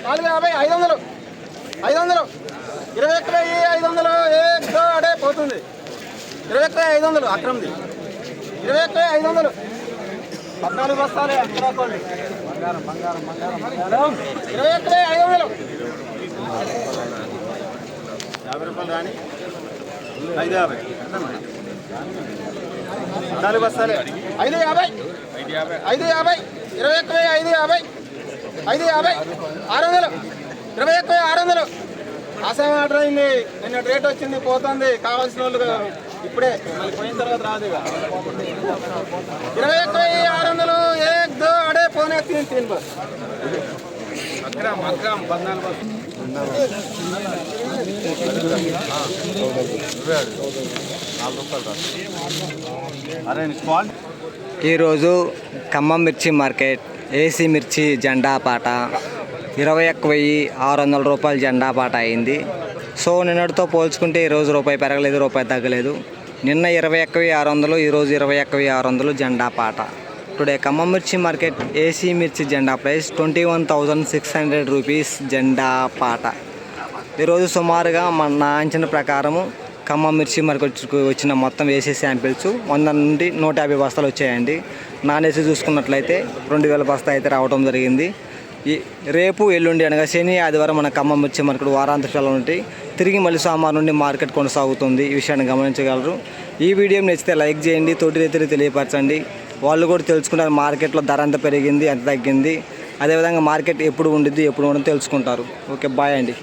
450 500 500 21,500 అడే పోతుంది 21,500 అక్రమ్ది 21,500 14 బస్తాలే అక్కడ 21,500 50 రూపాయలు రాని 550 14 బస్తాలే 550 550 21,550 550 600 21,600 ఆశయం ఆర్డర్ అయింది. నిన్న రేట్ వచ్చింది పోతుంది. కావాల్సిన వాళ్ళు ఇప్పుడే మళ్ళీ పోయిన తర్వాత రాదు. 21,600 एक दो अड़े पौने 3 बस अक्रम 14 बस ఈరోజు ఖమ్మం మిర్చి మార్కెట్ ఏసీ మిర్చి జెండా పాట 21,600 రూపాయలు జెండా పాట అయింది. సో నిన్నటితో పోల్చుకుంటే ఈరోజు రూపాయి పెరగలేదు, రూపాయి తగ్గలేదు. నిన్న 21,600, ఈరోజు 21,600 జెండా పాట. టుడే ఖమ్మం మిర్చి మార్కెట్ ఏసీ మిర్చి జెండా ప్రైస్ 21,600 రూపీస్ జెండా పాట. ఈరోజు సుమారుగా నా అంచనా ప్రకారము ఖమ్మం మిర్చి మార్కెట్కు వచ్చిన మొత్తం ఏసీ శాంపిల్స్ 100 నుండి 150 బస్తాలు వచ్చాయండి. నాన్ ఏసీ చూసుకున్నట్లయితే 2,000 బస్తా అయితే రావడం జరిగింది. రేపు ఎల్లుండి అనగా శని ఆదివారం మన ఖమ్మం మిర్చి మార్కెట్ వారాంతర సెలవులు ఉంటాయి. తిరిగి మళ్ళీ సోమవారం నుండి మార్కెట్ కొనసాగుతుంది. ఈ విషయాన్ని గమనించగలరు. ఈ వీడియో నచ్చితే లైక్ చేయండి, తోటి రైతులు తెలియపరచండి. వాళ్ళు కూడా తెలుసుకుంటారు మార్కెట్లో ధర ఎంత పెరిగింది, ఎంత తగ్గింది, అదేవిధంగా మార్కెట్ ఎప్పుడు ఉండిద్ది, ఎప్పుడు ఉండదు తెలుసుకుంటారు. ఓకే, బాయ్ అండి.